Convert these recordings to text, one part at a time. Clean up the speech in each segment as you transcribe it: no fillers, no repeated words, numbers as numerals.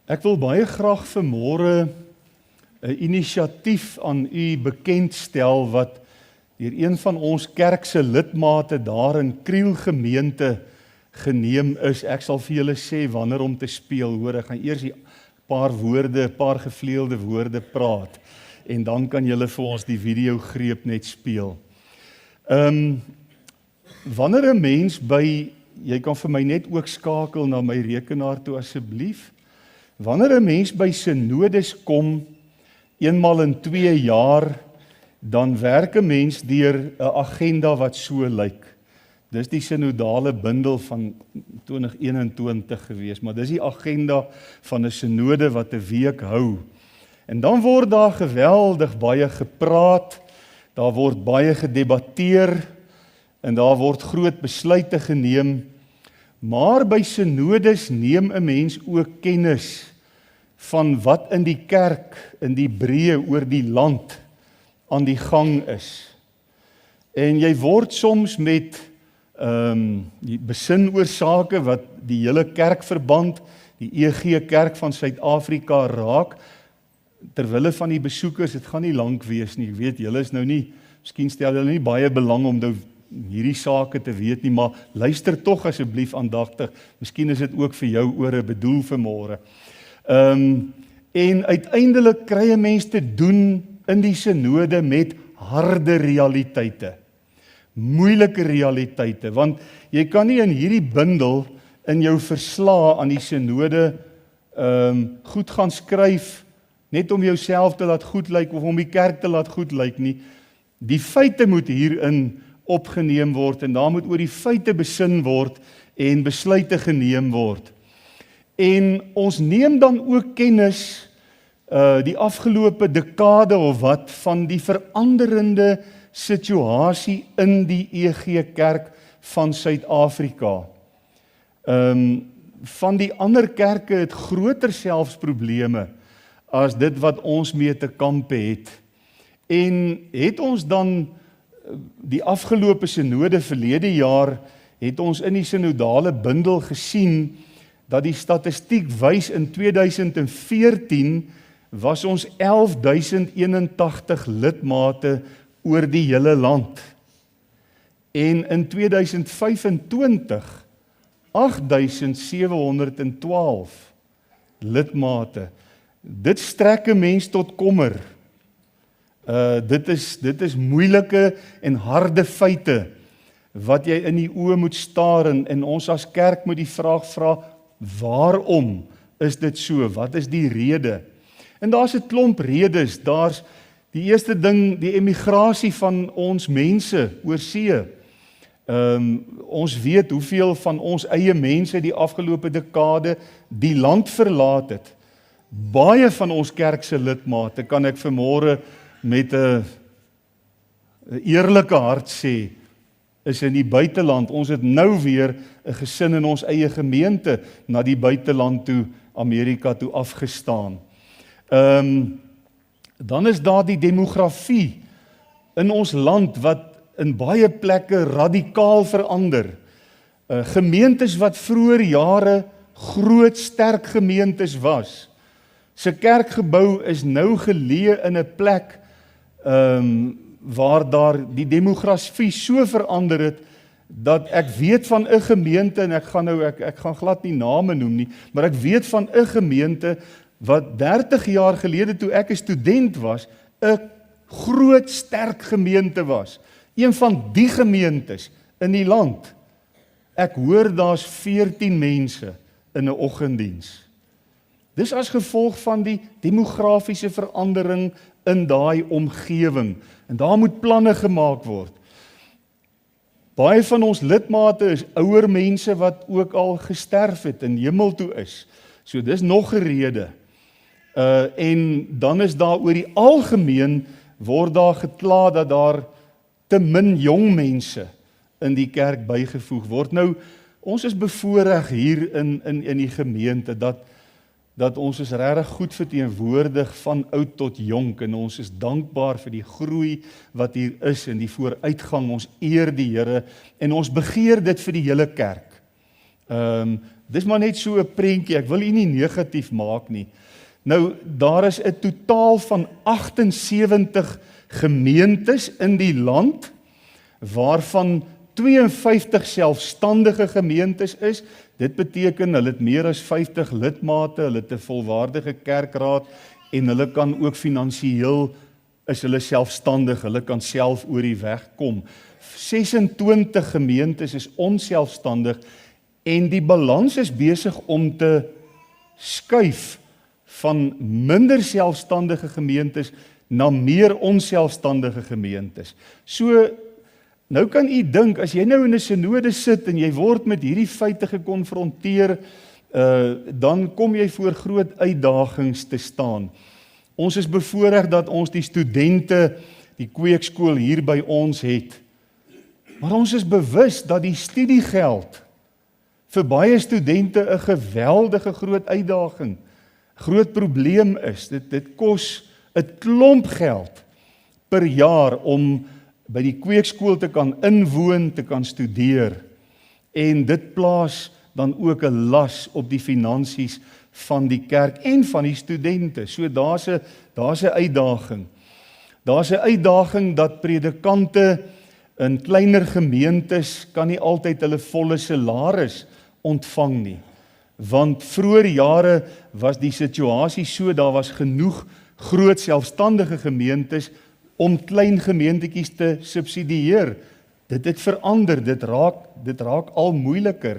Ek wil baie graag vanmôre 'n inisiatief aan u bekendstel wat deur een van ons kerk se lidmate daar in Kriel gemeente geneem is. Ek sal vir julle sê wanneer om te speel. Hoor, ek gaan eers 'n paar gevleelde woorde praat en dan kan julle vir ons die video greep net speel. Wanneer 'n mens jy kan vir my net ook skakel na my rekenaar toe asseblief. Wanneer 'n mens by synodes kom, eenmal in 2 jaar, dan werk 'n mens deur 'n agenda wat so lyk. Dis die synodale bundel van 2021 gewees, maar dis die agenda van 'n synode wat 'n week hou. En dan word daar geweldig baie gepraat, daar word baie gedebatteer, en daar word groot besluite geneem, maar by synodes neem 'n mens ook kennis van wat in die kerk, in die breë oor die land aan die gang is. En jy word soms met die besin oor sake wat die hele kerkverband, die EG Kerk van Suid-Afrika raak, terwille van die besoekers, dit gaan nie lank wees nie, ek weet, julle is nou nie, miskien stel julle nie baie belang om nou hierdie sake te weet nie, maar luister tog asseblief aandagtig, miskien is dit ook vir jou ore bedoel vanmôre. En uiteindelik kry 'n mens te doen in die synode met harde realiteite, moeilike realiteite, want jy kan nie in hierdie bundel in jou verslae aan die synode goed gaan skryf, net om jouself te laat goed lyk of om die kerk te laat goed lyk nie. Die feite moet hierin opgeneem word en daar moet oor die feite besin word en besluite geneem word. En ons neem dan ook kennis die afgelope dekade of wat van die veranderende situasie in die EG Kerk van Suid-Afrika. Van die ander kerke het groter selfs probleme as dit wat ons mee te kampe het. En het ons dan die afgelope synode verlede jaar het ons in die synodale bundel gesien dat die statistiek wys in 2014 was ons 11.081 lidmate oor die hele land. En in 2025 8.712 lidmate. Dit strek 'n mens tot kommer. Dit is moeilike en harde feite wat jy in die oë moet staar en ons as kerk moet die vraag vra, waarom is dit so? Wat is die rede? En daar's 'n klomp redes. Daar's die eerste ding, die emigrasie van ons mense oor see. Ons weet hoeveel van ons eie mense die afgelope dekade die land verlaat het. Baie van ons kerk se lidmate, kan ek vanmôre met 'n eerlike hart sê, is in die buiteland. Ons het nou weer 'n gesin in ons eie gemeente na die buiteland toe, Amerika toe afgestaan. Dan is daar die demografie in ons land wat in baie plekke radikaal verander. Gemeentes wat vroeër jare groot, sterk gemeentes was, se kerkgebou is nou geleë in 'n plek waar daar die demografie so verander het, dat ek weet van 'n gemeente, en ek gaan glad nie name noem nie, maar ek weet van 'n gemeente wat 30 jaar gelede toe ek 'n student was, 'n groot, sterk gemeente was. Een van die gemeentes in die land. Ek hoor daar's 14 mense in 'n oggenddiens. Dis as gevolg van die demografiese verandering in daai omgewing. En daar moet planne gemaak word. Baie van ons lidmate is ouer mense wat ook al gesterf het en hemel toe is. So dis nog 'n rede. En dan is daar oor die algemeen word daar gekla dat daar te min jong mense in die kerk bygevoeg word. Nou, ons is bevoorreg hier in die gemeente dat ons is regtig goed verteenwoordig van oud tot jonk en ons is dankbaar vir die groei wat hier is en die vooruitgang. Ons eer die Here en ons begeer dit vir die hele kerk. Dis maar net so 'n prentjie, ek wil u nie negatief maak nie. Nou, daar is 'n totaal van 78 gemeentes in die land, waarvan 52 selfstandige gemeentes is. Dit beteken, hulle het meer as 50 lidmate, hulle het 'n volwaardige kerkraad, en hulle kan ook finansiëel, is hulle selfstandig, hulle kan self oor die weg kom. 26 gemeentes is onselfstandig, en die balans is besig om te skuif van minder selfstandige gemeentes na meer onselfstandige gemeentes. So, nou kan u dink, as jy nou in 'n synode sit en jy word met hierdie feite gekonfronteer, dan kom jy voor groot uitdagings te staan. Ons is bevoorreg dat ons die studente, die kweekskool hier by ons het. Maar ons is bewus dat die studiegeld vir baie studente 'n geweldige groot uitdaging, groot probleem is. Dit kos 'n klomp geld per jaar om by die kweekskool te kan inwoon, te kan studeer. En dit plaas dan ook 'n las op die finansies van die kerk en van die studente. So daar's 'n uitdaging. Daar's 'n uitdaging dat predikante in kleiner gemeentes kan nie altyd hulle volle salaris ontvang nie. Want vroeër jare was die situasie so, daar was genoeg groot selfstandige gemeentes om klein gemeentetjies te subsidieer. Dit het verander, dit raak al moeiliker.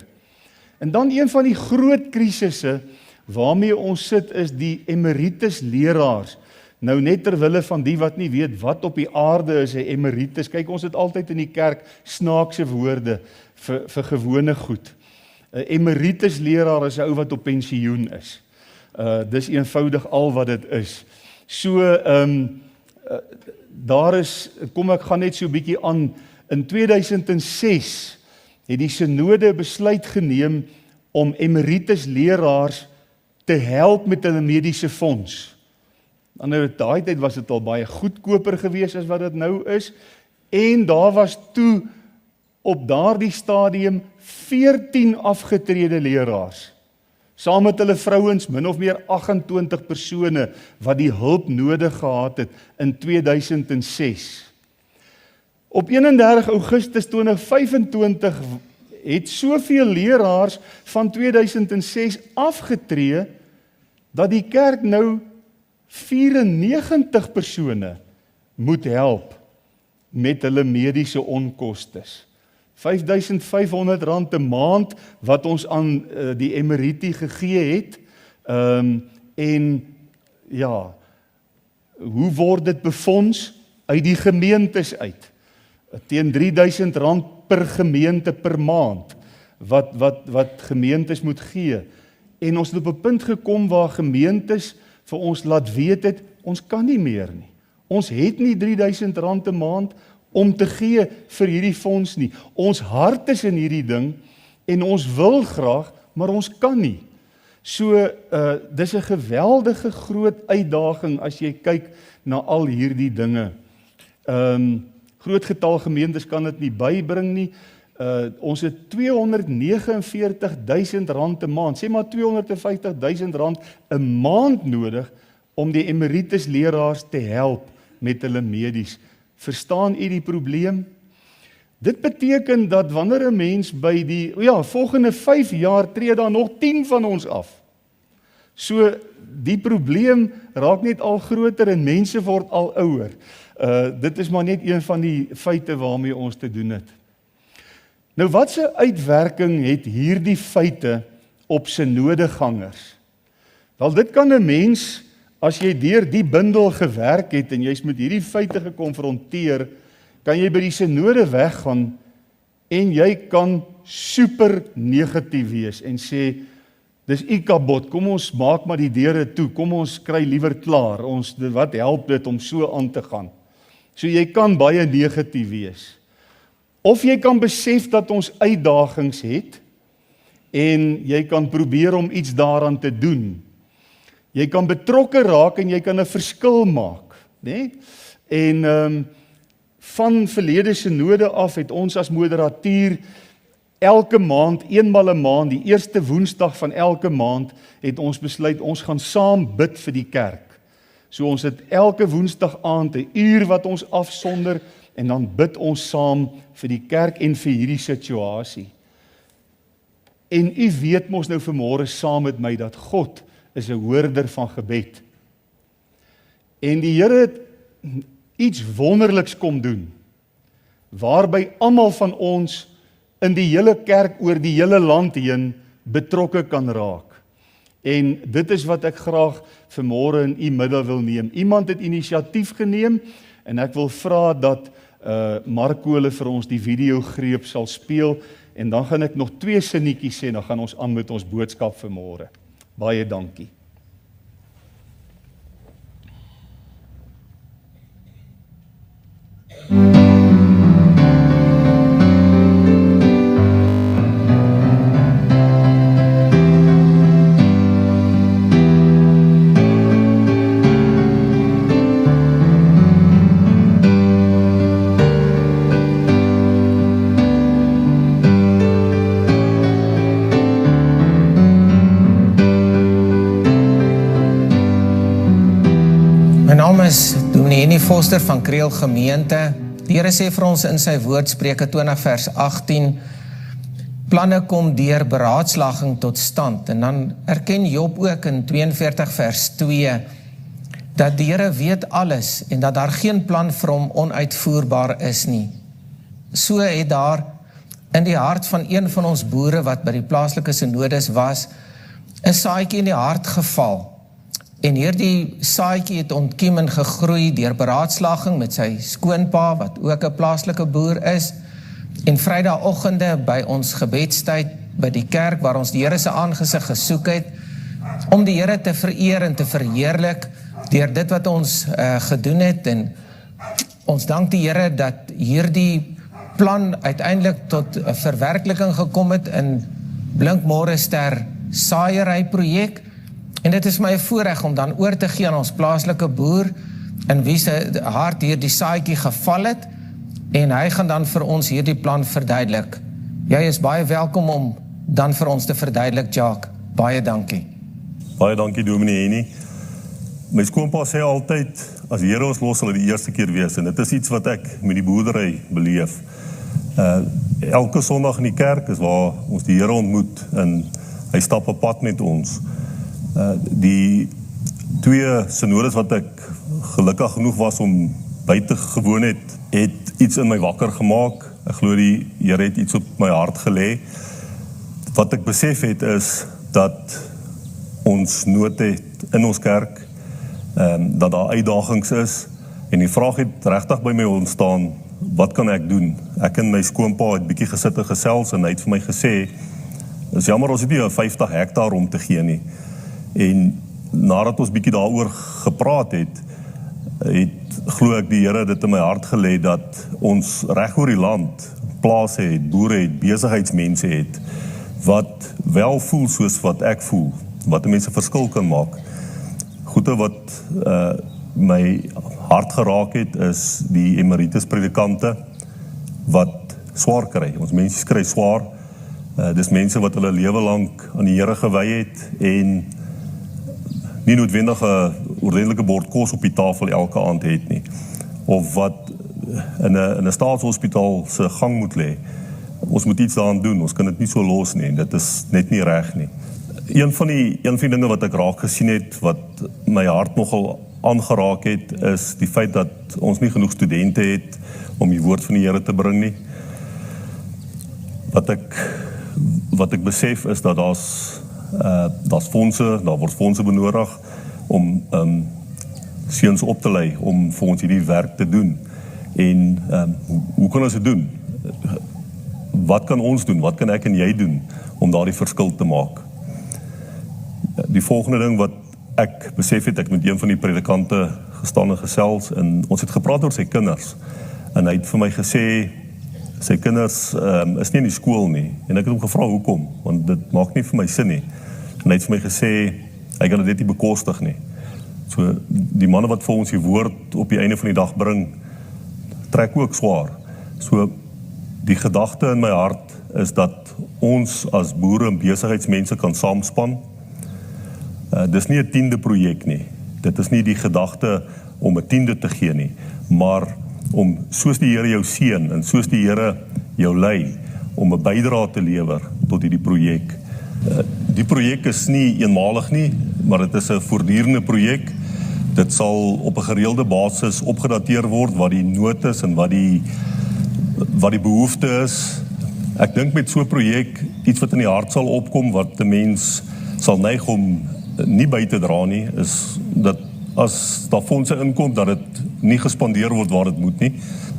En dan een van die groot krisisse waarmee ons sit is die emeritus leraars. Nou net terwille van die wat nie weet wat op die aarde is 'n emeritus. Kyk, ons het altyd in die kerk snaakse woorde vir gewone goed. 'n Emeritus leraar is 'n ou wat op pensioen is. Dis eenvoudig al wat dit is. So, ek gaan net so 'n bietjie aan. In 2006 het die synode besluit geneem om emeritus leraars te help met hulle mediese fonds. Aan daai tyd was dit al baie goedkoper geweest as wat dit nou is, en daar was toe op daardie stadium 14 afgetrede leraars, saam met hulle vrouens, min of meer 28 persone wat die hulp nodig gehad het in 2006. Op 31 Augustus 2025 het soveel leraars van 2006 afgetree, dat die kerk nou 94 persone moet help met hulle mediese onkostes. R5.500 'n maand wat ons aan die emeriti gegee het. En ja, hoe word dit befonds? Uit die gemeentes uit. Teen R3.000 per gemeente per maand wat gemeentes moet gee. En ons het op 'n punt gekom waar gemeentes vir ons laat weet het, ons kan nie meer nie. Ons het nie R3.000 'n maand om te gee vir hierdie fonds nie. Ons hart is in hierdie ding en ons wil graag, maar ons kan nie. So, dis 'n geweldige groot uitdaging as jy kyk na al hierdie dinge. Groot getal gemeentes kan dit nie bybring nie. Ons het R249.000 'n maand, sê maar R250.000 'n maand nodig om die emeritus leraars te help met hulle medies. Verstaan u die probleem? Dit beteken dat wanneer 'n mens by die volgende 5 jaar tree daar nog 10 van ons af. So die probleem raak net al groter en mense word al ouer. Dit is maar net een van die feite waarmee ons te doen het. Nou watse uitwerking het hierdie feite op synodegangers? Wel, dit kan 'n mens, as jy deur die bundel gewerk het en jy's met hierdie feite gekonfronteer, kan jy by die synode weggaan en jy kan super negatief wees en sê, dis ikabot, kom ons maak maar die deure toe, kom ons kry liewer klaar, wat help dit om so aan te gaan? So jy kan baie negatief wees. Of jy kan besef dat ons uitdagings het en jy kan probeer om iets daaraan te doen. Jy kan betrokke raak en jy kan 'n verskil maak, né? En van verlede synode af het ons as moderatuur elke maand, eenmal 'n maand, die eerste Woensdag van elke maand, het ons besluit, ons gaan saam bid vir die kerk. So ons het elke Woensdag aand 'n uur wat ons afsonder, en dan bid ons saam vir die kerk en vir hierdie situasie. En u weet mos nou vanmôre saam met my, dat God is 'n hoorder van gebed. En die Here het iets wonderliks kom doen, waarby almal van ons in die hele kerk oor die hele land heen betrokke kan raak. En dit is wat ek graag vanmôre in u middel wil neem. Iemand het inisiatief geneem, en ek wil vra dat Markole vir ons die videogreep sal speel, en dan gaan ek nog 2 sinnetjies sê, dan gaan ons aan met ons boodskap vanmôre. Baie dankie. Dominee Henny Foster van Kriel Gemeente. Die Here sê vir ons in sy woord, Spreuke 20 vers 18, planne kom deur beraadslaging tot stand. En dan erken Job ook in 42 vers 2, dat die Here weet alles, en dat daar geen plan vir hom onuitvoerbaar is nie. So het daar in die hart van een van ons boere, wat by die plaaslike synodes was, 'n saadjie in die hart geval. En hierdie saadjie het ontkiem en gegroei deur beraadslaging met sy skoonpa, wat ook 'n plaaslike boer is, en Vrydagoggende by ons gebedstyd by die kerk, waar ons die Here se aangesig gesoek het, om die Here te vereer en te verheerlik, deur dit wat ons gedoen het, en ons dank die Here dat hierdie plan uiteindelik tot 'n verwerkliking gekom het in Blinkmorester saaiery projek. En dit is my voorreg om dan oor te gee aan ons plaaslike boer, in wie se hart hierdie saadjie geval het, en hy gaan dan vir ons hierdie plan verduidelik. Jy is baie welkom om dan vir ons te verduidelik, Jacques. Baie dankie. Baie dankie, Dominee Henny. My skoonpa sê altyd, as die Here ons los, sal dit die eerste keer wees, en dit is iets wat ek met die boerdery beleef. Elke Sondag in die kerk is waar ons die Here ontmoet, en hy stap 'n pad met ons. Die 2 synodes wat ek gelukkig genoeg was om by te gewoon het iets in my wakker gemaak. Ek glo die Here het iets op my hart gelê. Wat ek besef het is dat ons nood het in ons kerk, dat daar uitdagings is, en die vraag het regtig by my ontstaan, wat kan ek doen? Ek en my skoonpa het bietjie gesit en gesels, en hy het vir my gesê, is jammer ons het nie 50 hektaar om te gee nie. En nadat ons bietjie daaroor gepraat het glo ek die Here dit in my hart gelê, dat ons reg oor die land plase het, boere het, besigheidsmense het, wat wel voel soos wat ek voel, wat mense verskil kan maak. Goede wat my hart geraak het, is die emeritus predikante, wat swaar kry. Ons mense kry swaar. Dis mense wat hulle lewe lank aan die Here gewy het, en nie noodwendig 'n ordentlike bord kos op die tafel elke aand het nie, of wat in 'n staatshospitaal se gang moet lê. Ons moet iets daaraan doen, ons kan dit nie so los nie, dit is net nie reg nie. Een van die dinge wat ek raak gesien het, wat my hart nogal aangeraak het, is die feit dat ons nie genoeg studente het om die woord van die Here te bring nie. Wat ek besef is dat daar word fondse benodig om seuns op te lei om vir ons hierdie werk te doen. En hoe kan ons dit doen? Wat kan ons doen? Wat kan ek en jy doen om daardie verskil te maak? Die volgende ding wat ek besef het, ek met een van die predikante gestaan en gesels, en ons het gepraat oor sy kinders, en hy het vir my gesê, sy kinders is nie in die skool nie, en ek het hom gevra hoekom, want dit maak nie vir my sin nie, en hy het vir my gesê, hy kan dit nie bekostig nie. So, die manne wat vir ons die woord op die einde van die dag bring, trek ook swaar. So, die gedagte in my hart is dat ons as boere en besigheidsmense kan saamspan. Dis nie 'n 10de projek nie. Dit is nie die gedagte om 'n 10de te gee nie, maar om soos die Here jou seën en soos die Here jou lei, om 'n bydrae te lewer tot hierdie projek. Die projek is nie eenmalig nie, maar dit is 'n voortdurende projek. Dit sal op 'n gereelde basis opgedateer word wat die nood is en wat die behoefte is. Ek dink met so 'n projek, iets wat in die hart sal opkom, wat 'n mens sal neig om nie by te dra nie, is dat as daar fondse inkom, dat dit nie gespandeer word waar dit moet nie.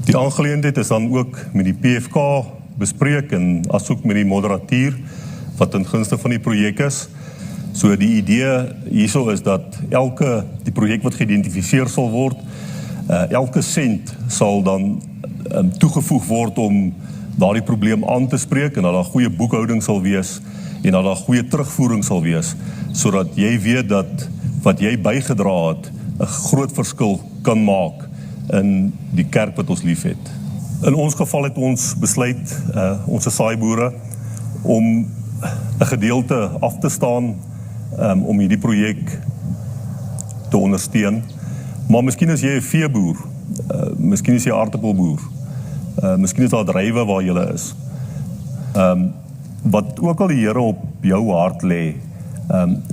Die aangeleentheid is dan ook met die PFK bespreek en asook met die moderatuur wat in gunste van die projek is. So die idee hierso is dat die projek wat geïdentifiseer sal word, elke sent sal dan toegevoeg word om daardie probleem aan te spreek en dat daar goeie boekhouding sal wees en dat daar goeie terugvoering sal wees, sodat jy weet dat wat jy bygedra het 'n groot verskil kan maak in die kerk wat ons lief het. In ons geval het ons besluit, ons is saaiboere, om 'n gedeelte af te staan om hierdie projek te ondersteun. Maar miskien is jy 'n veeboer, miskien is jy 'n aardappelboer, miskien is daar drywe waar jy is. Wat ook al die Here op jou hart lê,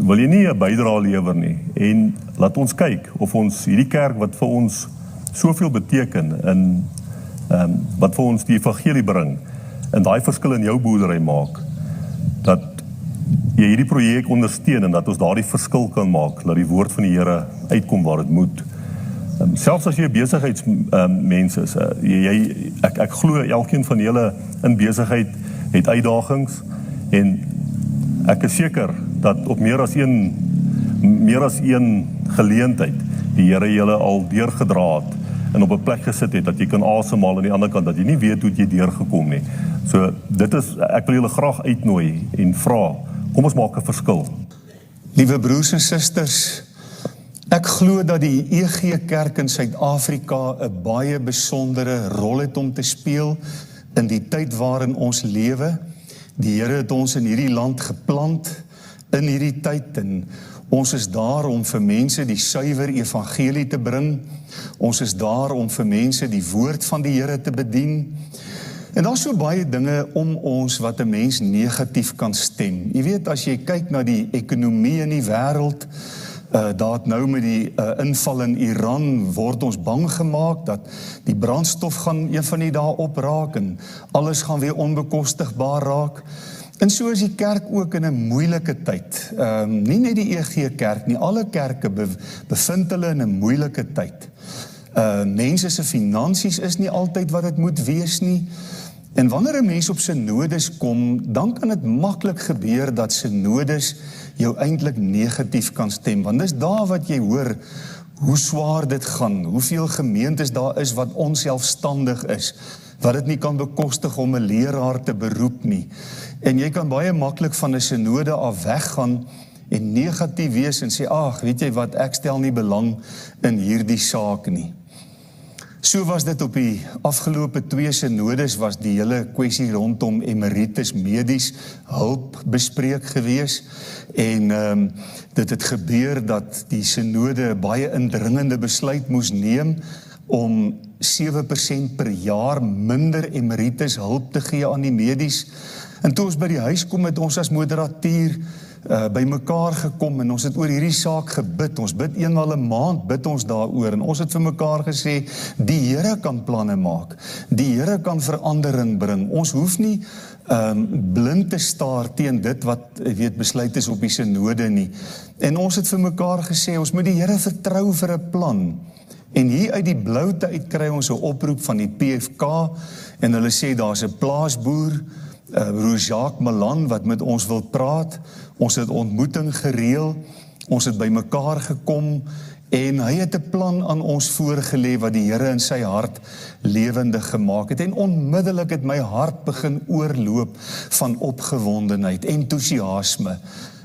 wil jy nie 'n bydrae lewer nie, en laat ons kyk of ons hierdie kerk wat vir ons soveel beteken en wat vir ons die evangelie bring en daai verskil in jou boerdery maak, dat jy hierdie projek ondersteun en dat ons daardie verskil kan maak, dat die woord van die Here uitkom waar dit moet. Selfs as jy 'n besigheidsmens is, ek glo elkeen van julle in besigheid het uitdagings, en ek is seker dat op meer as een geleentheid die Here julle al deurgedra het en op 'n plek gesit het dat jy kan asemhaal aan die ander kant, dat jy nie weet hoe jy deurgekom nie. So dit is, ek wil julle graag uitnooi en vra, kom ons maak 'n verskil. Liewe broers en susters, ek glo dat die EG Kerk in Suid-Afrika 'n baie besondere rol het om te speel in die tyd waarin ons lewe. Die Here het ons in hierdie land geplant in hierdie tyd, en ons is daar om vir mense die suiwer evangelie te bring. Ons is daar om vir mense die woord van die Here te bedien. En daar is so baie dinge om ons wat 'n mens negatief kan stem. Jy weet, as jy kyk na die ekonomie in die wêreld, daar het nou met die inval in Iran, word ons bang gemaak dat die brandstof gaan een van die dae opraak en alles gaan weer onbekostigbaar raak. En so is die kerk ook in 'n moeilike tyd. Nie net die EG Kerk nie, alle kerke bevind hulle in 'n moeilike tyd. Mense se finansies is nie altyd wat dit moet wees nie. En wanneer 'n mens op synodes kom, dan kan dit maklik gebeur dat synodes jou eintlik negatief kan stem, want dis daar wat jy hoor hoe swaar dit gaan, hoeveel gemeentes daar is wat onselfstandig is, wat dit nie kan bekostig om 'n leraar te beroep nie. En jy kan baie maklik van 'n synode af weggaan en negatief wees en sê, ag, weet jy wat, ek stel nie belang in hierdie saak nie. So was dit op die afgelope 2 synodes, was die hele kwessie rondom emeritus medies hulp bespreek gewees, en dit het gebeur dat die synode baie indringende besluit moes neem om 7% per jaar minder emeritus hulp te gee aan die medies. En toe ons by die huis kom, het ons as moderatuur by mekaar gekom en ons het oor hierdie saak gebid. Ons bid eenmaal 'n maand, bid ons daaroor, en ons het vir mekaar gesê, die Here kan planne maak, die Here kan verandering bring. Ons hoef nie blind te staar teen dit wat besluit is op die synode nie. En ons het vir mekaar gesê, ons moet die Here vertrou vir 'n plan. En hier uit die bloute uit kry ons 'n oproep van die PFK, en hulle sê daar's 'n plaasboer, broer Jacques Malan, wat met ons wil praat. Ons het ontmoeting gereël, ons het by mekaar gekom, en hy het 'n plan aan ons voorgelê wat die Here in sy hart lewendig gemaak het. En onmiddellik het my hart begin oorloop van opgewondenheid, entoesiasme.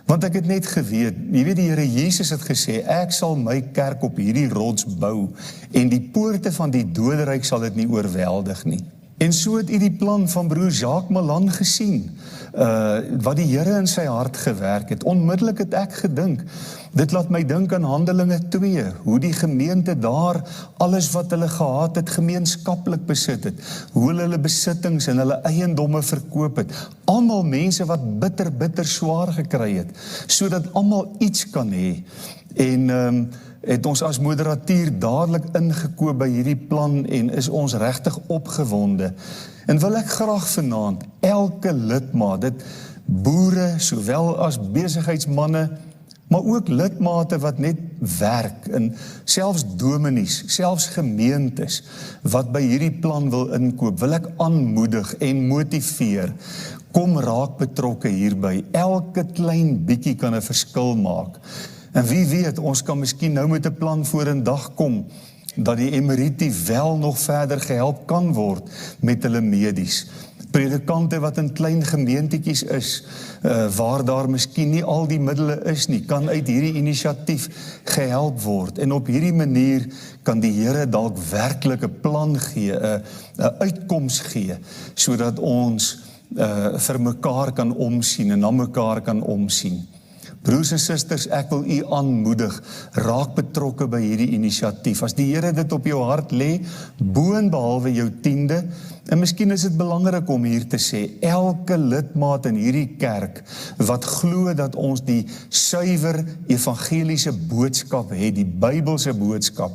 Want ek het net geweet, jy weet, die Here Jesus het gesê, ek sal my kerk op hierdie rots bou, en die poorte van die doderyk sal dit nie oorweldig nie. En so het u die plan van broer Jacques Malan gesien. wat die Here in sy hart gewerk het. Onmiddellik het ek gedink, dit laat my dink aan Handelinge 2, hoe die gemeente daar alles wat hulle gehad het, gemeenskaplik besit het, hoe hulle besittings en hulle eiendomme verkoop het, almal mense wat bitter swaar gekry het, sodat almal iets kan hê, en het ons as moderatuur dadelik ingekoop by hierdie plan en is ons regtig opgewonde. En wil ek graag vanaand elke lidmaat, dit boere sowel as besigheidsmanne, maar ook lidmate wat net werk, en selfs dominees, selfs gemeentes wat by hierdie plan wil inkoop, wil ek aanmoedig en motiveer. Kom raak betrokke hierby. Elke klein bietjie kan 'n verskil maak. En wie weet, ons kan miskien nou met 'n plan voor in dag kom, dat die Emeriti wel nog verder gehelp kan word met hulle medies. Predikante wat in klein gemeentetjies is, waar daar miskien nie al die middele is nie, kan uit hierdie inisiatief gehelp word. En op hierdie manier kan die Here dalk werklik 'n plan gee, 'n uitkoms gee, sodat ons vir mekaar kan omsien en na mekaar kan omsien. Broers en susters, ek wil u aanmoedig, raak betrokke by hierdie inisiatief. As die Here dit op jou hart lê, boonbehalwe jou tiende, en miskien is dit belangrik om hier te sê, elke lidmaat in hierdie kerk, wat glo dat ons die suiwer evangeliese boodskap het, die Bybelse boodskap,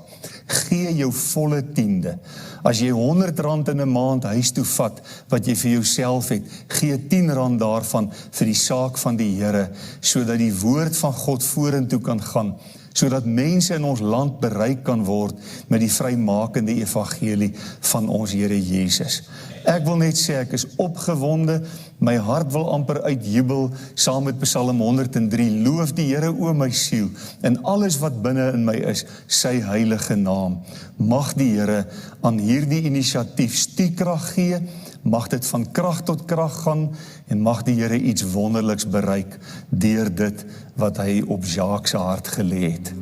gee jou volle tiende. As jy R100 in 'n maand huis toe vat, wat jy vir jouself het, gee R10 daarvan vir die saak van die Here, sodat die woord van God vorentoe kan gaan, sodat mense in ons land bereik kan word met die vrymakende evangelie van ons Here Jesus. Ek wil net sê, ek is opgewonde, my hart wil amper uitjubel, saam met Psalm 103, loof die Here o my siel, en alles wat binne in my is, sy heilige naam. Mag die Here aan hierdie inisiatief stiekrag gee, mag dit van krag tot krag gaan, en mag die Here iets wonderliks bereik, deur dit wat hy op Jacques se hart gelê het.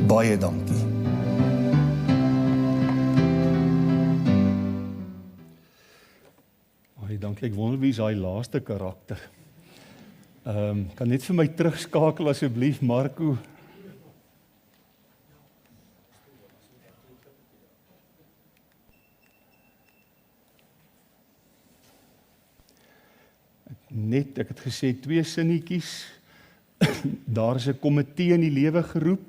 Baie dankie. Dankie, ek wonder wie is daai laaste karakter. Kan net vir my terugskakel asseblief, Marco. Ek het gesê 2 sinnetjies. Daar is 'n komitee in die lewe geroep,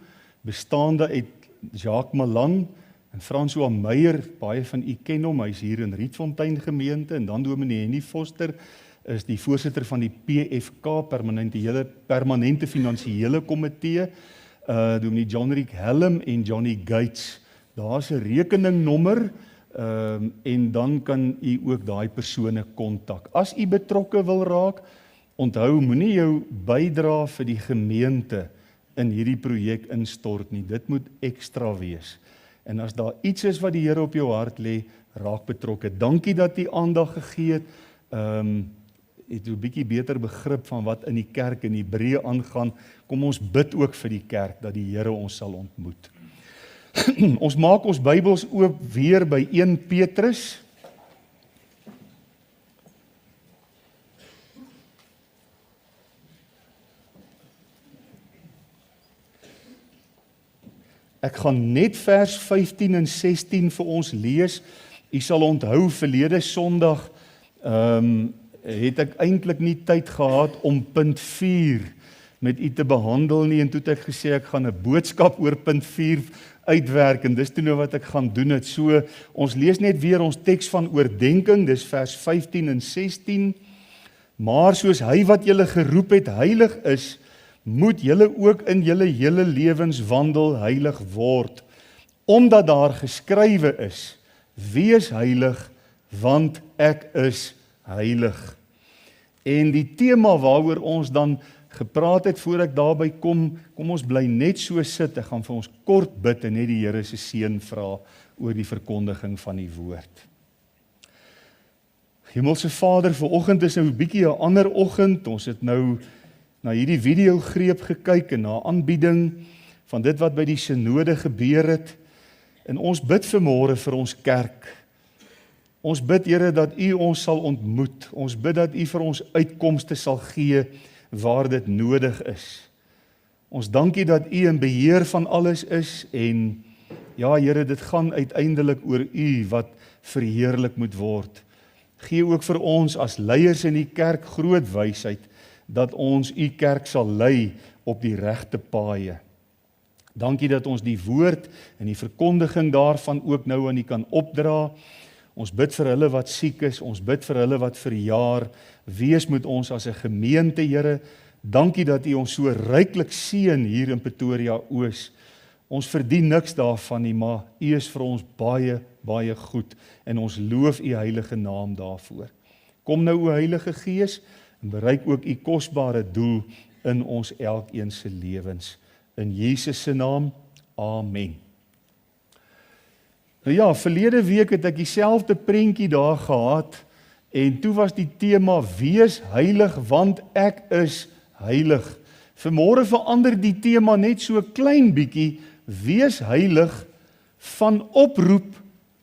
bestaande uit Jacques Malan en François Meyer, baie van u ken hom, hy is hier in Rietfontein gemeente, en dan Dominee Henny Foster is die voorsitter van die PFK, permanente finansiële komitee, Dominee John Rick Helm en Johnny Gates. Daar is 'n rekeningnommer, en dan kan u ook daai persone kontak. As u betrokke wil raak, onthou, moenie jou bydra vir die gemeente in hierdie projek instort nie, dit moet ekstra wees. En as daar iets is wat die Here op jou hart lê, raak betrokke. Dankie dat u aandag gegee het. Het 'n bietjie beter begrip van wat in die kerk in Hebreë aangaan. Kom ons bid ook vir die kerk dat die Here ons sal ontmoet. Ons maak ons Bybels oop weer by 1 Petrus. Ek gaan net vers 15 en 16 vir ons lees. U sal onthou, verlede Sondag het ek eintlik nie tyd gehad om punt 4 met u te behandel nie, en toe het ek gesê ek gaan 'n boodskap oor punt 4 uitwerk, en dis toe nou wat ek gaan doen het. So, ons lees net weer ons teks van oordenking, dis vers 15 en 16. Maar soos hy wat julle geroep het heilig is, moet julle ook in julle hele lewenswandel heilig word, omdat daar geskrywe is, wees heilig, want ek is heilig. En die tema waaroor ons dan gepraat het, voor ek daarby kom ons bly net so sit, ek gaan vir ons kort bid en net die Here se seën vra oor die verkondiging van die woord. Hemelse Vader, vanoggend is nou 'n bietjie 'n ander oggend, ons het nou na hierdie videogreep gekyk en na aanbieding van dit wat by die synode gebeur het, en ons bid vanmôre vir ons kerk. Ons bid, Here, dat U ons sal ontmoet. Ons bid dat U vir ons uitkomste sal gee waar dit nodig is. Ons dank U dat U in beheer van alles is en ja, Here, dit gaan uiteindelik oor U wat verheerlik moet word. Gee ook vir ons as leiers in die kerk groot wysheid dat ons U kerk sal lei op die regte paaie. Dankie dat ons die woord en die verkondiging daarvan ook nou aan U kan opdra. Ons bid vir hulle wat siek is, ons bid vir hulle wat verjaar. Wees met ons as 'n gemeente, Here. Dankie dat U ons so ryklik seën hier in Pretoria Oos. Ons verdien niks daarvan nie, maar U is vir ons baie, baie goed en ons loof U heilige naam daarvoor. Kom nou, o Heilige Gees, en bereik ook U kosbare doel in ons elkeen se lewens. In Jesus se naam, amen. Nou ja, verlede week het ek dieselfde prentjie daar gehad en toe was die tema wees heilig want ek is heilig. Vanmôre verander die tema net so klein bietjie, wees heilig van oproep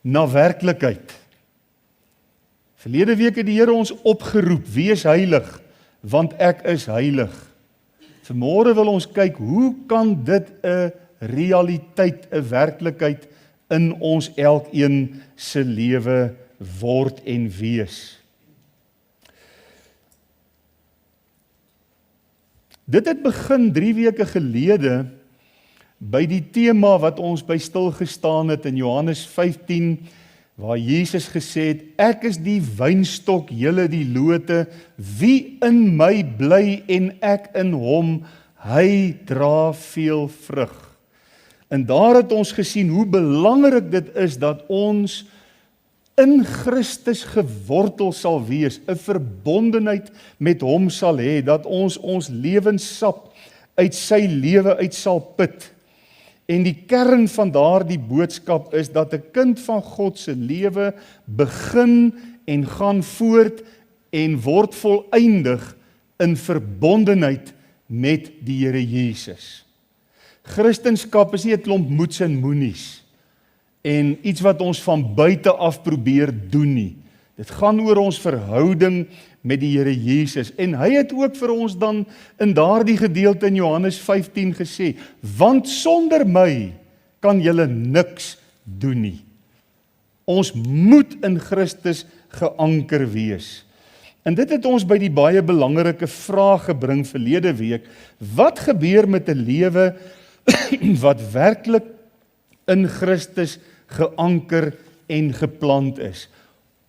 na werklikheid. Verlede week het die Here ons opgeroep, wees heilig want ek is heilig. Vanmôre wil ons kyk, hoe kan dit 'n realiteit, 'n werklikheid in ons elkeen se lewe word en wees. Dit het begin 3 weke gelede by die tema wat ons by stil gestaan het in Johannes 15, waar Jesus gesê het, ek is die wynstok, julle die lote, wie in my bly en ek in hom, hy dra veel vrug. En daar het ons gesien hoe belangrik dit is dat ons in Christus gewortel sal wees, 'n verbondenheid met hom sal hê, dat ons lewenssap uit sy lewe uit sal put. En die kern van daardie boodskap is dat 'n kind van God se lewe begin en gaan voort en word volëindig in verbondenheid met die Here Jesus. Christendom is nie 'n klomp moets en moenies en iets wat ons van buite af probeer doen nie. Dit gaan oor ons verhouding met die Here Jesus. En hy het ook vir ons dan in daardie gedeelte in Johannes 15 gesê, want sonder my kan julle niks doen nie. Ons moet in Christus geanker wees. En dit het ons by die baie belangrike vraag gebring verlede week, wat gebeur met 'n lewe wat werklik in Christus geanker en geplant is?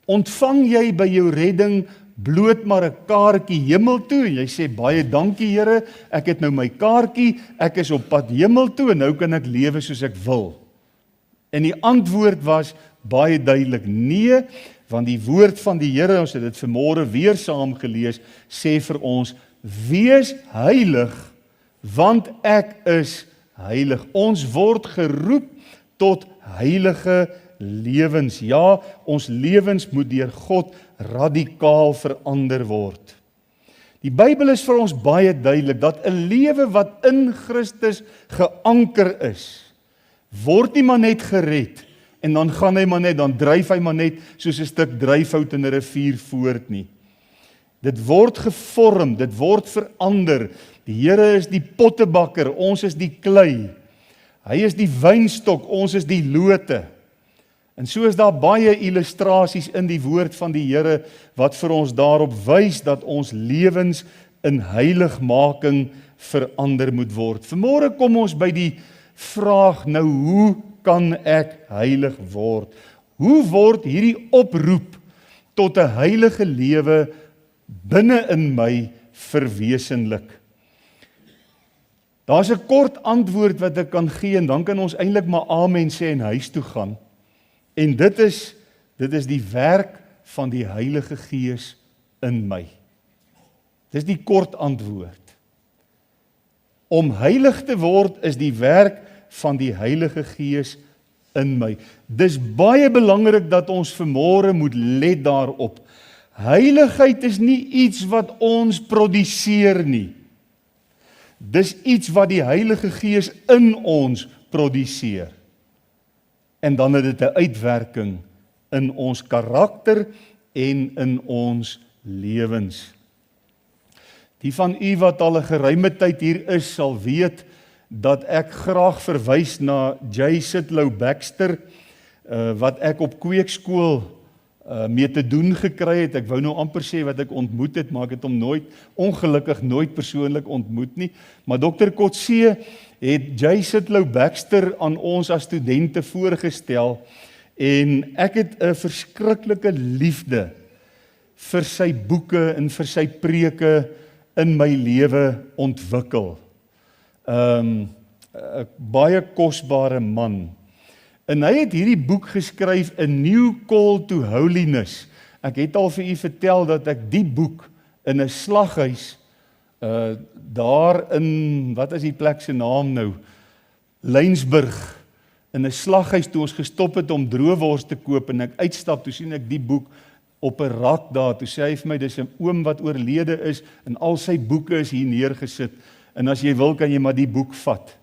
Ontvang jy by jou redding bloot maar 'n kaartjie hemel toe en jy sê baie dankie Here, ek het nou my kaartjie, ek is op pad hemel toe en nou kan ek lewe soos ek wil? En die antwoord was baie duidelik nee, want die woord van die Here, ons het dit vanmôre weer saam gelees, sê vir ons, wees heilig, want ek is heilig. Ons word geroep tot heilige lewens. Ja, ons lewens moet deur God radikaal verander word. Die Bybel is vir ons baie duidelik dat 'n lewe wat in Christus geanker is, word nie maar net gered en dan gaan hy maar net, dan dryf hy maar net soos 'n stuk dryfhout in 'n rivier voort nie. Dit word gevorm, dit word verander. Die Here is die pottebakker, ons is die klei. Hy is die wynstok, ons is die lote. En so is daar baie illustrasies in die woord van die Here wat vir ons daarop wys dat ons lewens in heiligmaking verander moet word. Vanmôre kom ons by die vraag, nou hoe kan ek heilig word? Hoe word hierdie oproep tot 'n heilige lewe binne in my verwesenlik? Daar's 'n kort antwoord wat ek kan gee en dan kan ons eintlik maar amen sê en huis toe gaan. En dit is die werk van die Heilige Gees in my. Dis die kort antwoord. Om heilig te word is die werk van die Heilige Gees in my. Dis baie belangrik dat ons vanmôre moet let daarop. Heiligheid is nie iets wat ons produseer nie. Dis iets wat die Heilige Gees in ons produseer. En dan het dit 'n uitwerking in ons karakter en in ons lewens. Die van u wat al 'n geruime tyd hier is, sal weet dat ek graag verwys na J. Sitlow Baxter, wat ek op kweekskool mee te doen gekry het. Ek wou nou amper sê wat ek ontmoet het, maar ek het hom ongelukkig nooit persoonlik ontmoet nie. Maar Dr. Kotse het J. Sitlow Baxter aan ons as studente voorgestel en ek het 'n verskriklike liefde vir sy boeke en vir sy preke in my lewe ontwikkel. 'n baie kosbare man. En hy het hierdie boek geskryf, A New Call to Holiness. Ek het al vir u vertel dat ek die boek in 'n slaghuis daar in, wat is die plek se naam nou? Lensburg, in 'n slaghuis toe ons gestop het om droewors te koop en ek uitstap, toe sien ek die boek op 'n rak daar. Toe sê hy vir my, dis 'n oom wat oorlede is en al sy boeke is hier neergesit. En as jy wil, kan jy maar die boek vat.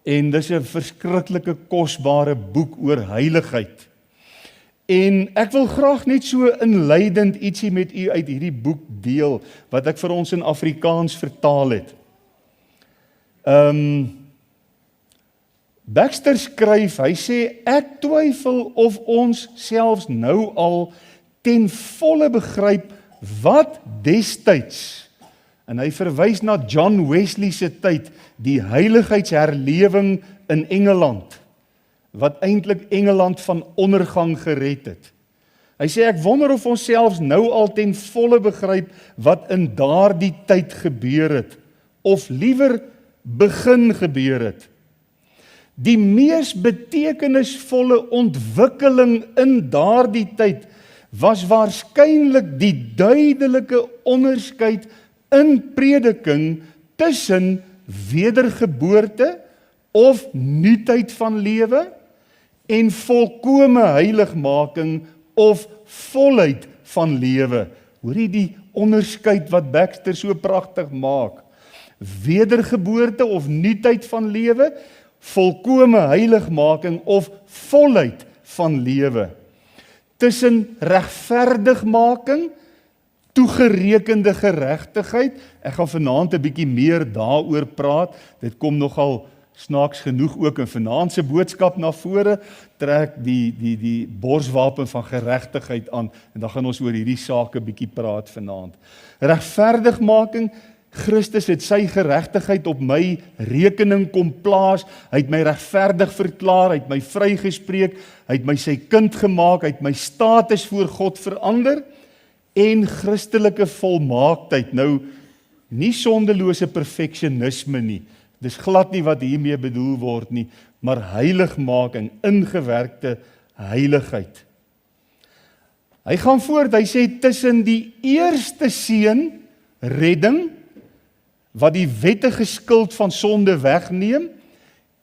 En dis 'n verskriklike kosbare boek oor heiligheid. En ek wil graag net so inleidend ietsie met u uit hierdie boek deel, wat ek vir ons in Afrikaans vertaal het. Baxter skryf, hy sê, ek twyfel of ons selfs nou al ten volle begryp wat destyds, en hy verwys na John Wesley se tyd, die heiligheidsherlewing in Engeland, wat eintlik Engeland van ondergang gered het. Hy sê, ek wonder of ons selfs nou al ten volle begryp wat in daardie tyd gebeur het, of liewer begin gebeur het. Die mees betekenisvolle ontwikkeling in daardie tyd was waarskynlik die duidelike onderskeid in prediking tussen wedergeboorte of nuutheid van lewe en volkome heiligmaking of volheid van lewe. Hoor jy die onderskeid wat Baxter so pragtig maak? Wedergeboorte of nuutheid van lewe, volkome heiligmaking of volheid van lewe. Tussen regverdigmaking, toegerekende geregtigheid. Ek gaan vanaand 'n bietjie meer daaroor praat. Dit kom nogal snaaks genoeg ook in vanaand se boodskap na vore, trek die borswapen van geregtigheid aan en dan gaan ons oor hierdie sake bietjie praat vanaand. Regverdigmaking, Christus het sy geregtigheid op my rekening kom plaas, hy het my regverdig verklaar, hy het my vrygespreek, hy het my sy kind gemaak, hy het my status voor God verander, en Christelike volmaaktheid, nou nie sondelose perfeksionisme nie, dis glad nie wat hiermee bedoel word nie, maar heiligmaking, ingewerkte heiligheid. Hy gaan voort, hy sê tussen die eerste seën, redding, wat die wettige skuld van sonde wegneem,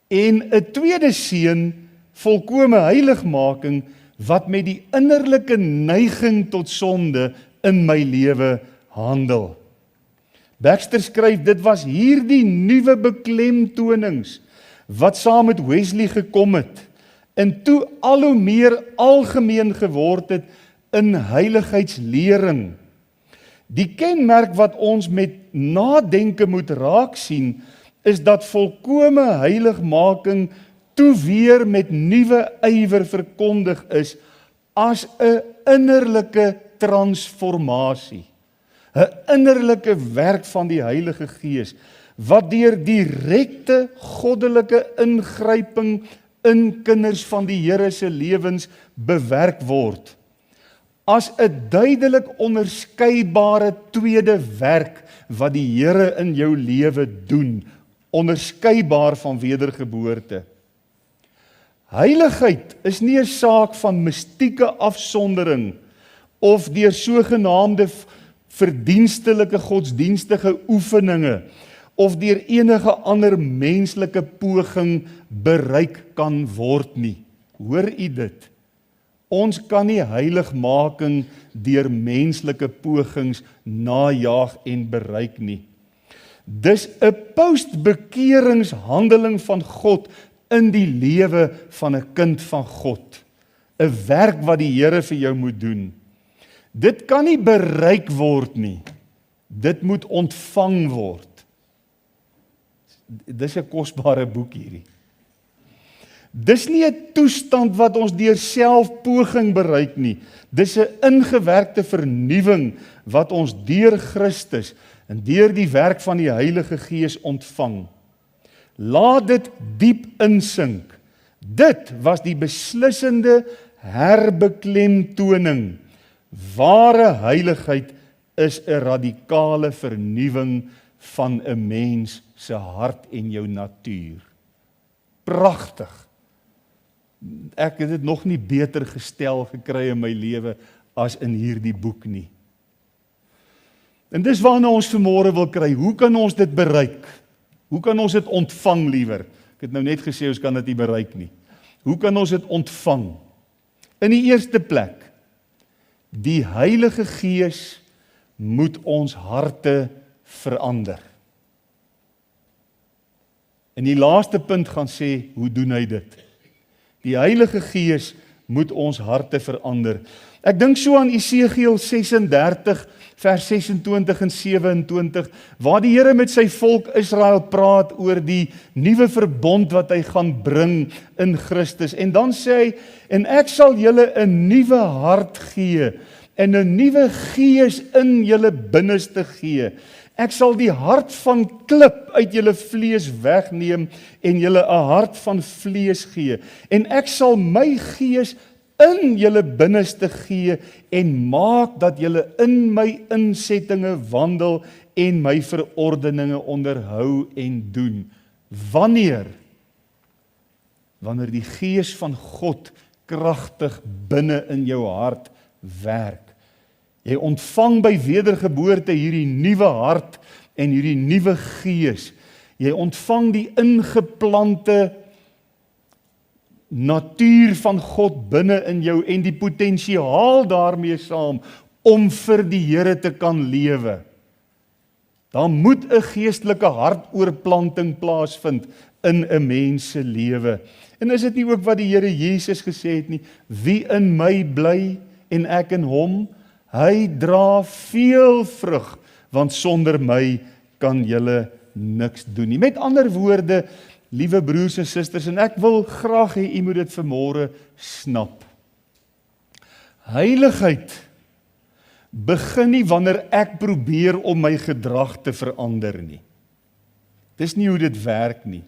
en 'n tweede seën, volkome heiligmaking, wat met die innerlike neiging tot sonde in my lewe handel. Baxter skryf, dit was hierdie nuwe beklemtonings, wat saam met Wesley gekom het, en toe al hoe meer algemeen geword het in heiligheidslering. Die kenmerk wat ons met nadenke moet raak sien, is dat volkome heiligmaking toe weer met nuwe ywer verkondig is as 'n innerlike transformasie, 'n innerlike werk van die Heilige Gees, wat deur direkte goddelike ingryping in kinders van die Here se lewens bewerk word, as 'n duidelik onderskeidbare tweede werk wat die Here in jou lewe doen, onderskeidbaar van wedergeboorte. Heiligheid is nie 'n saak van mystieke afsondering of deur sogenaamde verdienstelike godsdienstige oefeninge of deur enige ander menslike poging bereik kan word nie. Hoor u dit? Ons kan nie heiligmaking deur menslike pogings najaag en bereik nie. Dis 'n postbekeringshandeling van God in die lewe van 'n kind van God. 'n werk wat die Here vir jou moet doen. Dit kan nie bereik word nie. Dit moet ontvang word. Dis 'n kosbare boek hierdie. Dis nie 'n toestand wat ons deur selfpoging bereik nie. Dis 'n ingewerkte vernuwing wat ons deur Christus en deur die werk van die Heilige Gees ontvang. Laat dit diep insink. Dit was die beslissende herbeklemtoning. Ware heiligheid is 'n radikale vernuwing van 'n mens se hart en jou natuur. Pragtig. Ek het dit nog nie beter gestel gekry in my lewe as in hierdie boek nie. En dis waarna ons vanmôre wil kry. Hoe kan ons dit bereik? Hoe kan ons dit ontvang liewer? Ek het nou net gesê ons kan dit nie bereik nie. Hoe kan ons dit ontvang? In die eerste plek, die Heilige Gees moet ons harte verander. En die laaste punt gaan sê, hoe doen hy dit? Die Heilige Gees moet ons harte verander. Ek dink so aan Esegiel 36 vers 26 en 27, waar die Here met sy volk Israel praat oor die nuwe verbond wat hy gaan bring in Christus. En dan sê hy, en ek sal julle 'n nuwe hart gee en 'n nuwe gees in julle binneste gee. Ek sal die hart van klip uit julle vlees wegneem en julle 'n hart van vlees gee. En ek sal my gees in julle binneste gee en maak dat julle in my insettinge wandel en my verordeninge onderhou en doen. Wanneer die Gees van God kragtig binne in jou hart werk. Jy ontvang by wedergeboorte hierdie nuwe hart en hierdie nuwe gees. Jy ontvang die ingeplante natuur van God binne in jou en die potensiaal daarmee saam om vir die Here te kan lewe. Daar moet 'n geestelike hartoorplanting plaasvind in 'n mens se lewe. En is dit nie ook wat die Here Jesus gesê het nie? Wie in my bly en ek in hom, hy dra veel vrug, want sonder my kan julle niks doen nie. Met ander woorde, liewe broers en susters, en ek wil graag hê u moet dit vanmôre snap. Heiligheid begin nie wanneer ek probeer om my gedrag te verander nie. Dis nie hoe dit werk nie.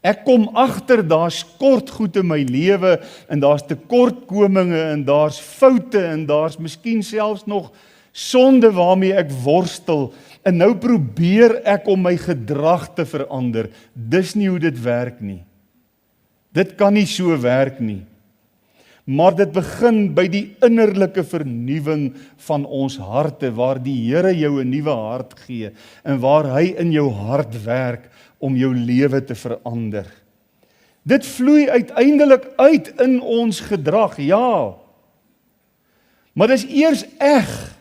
Ek kom agter daar's kortgoed in my lewe en daar's tekortkominge en daar's foute en daar's miskien selfs nog sonde waarmee ek worstel en nou probeer ek om my gedrag te verander. Dis nie hoe dit werk nie. Dit kan nie so werk nie. Maar dit begin by die innerlike vernuwing van ons harte, waar die Here jou 'n nuwe hart gee en waar hy in jou hart werk om jou lewe te verander. Dit vloei uiteindelik uit in ons gedrag, ja. Maar dis eers eg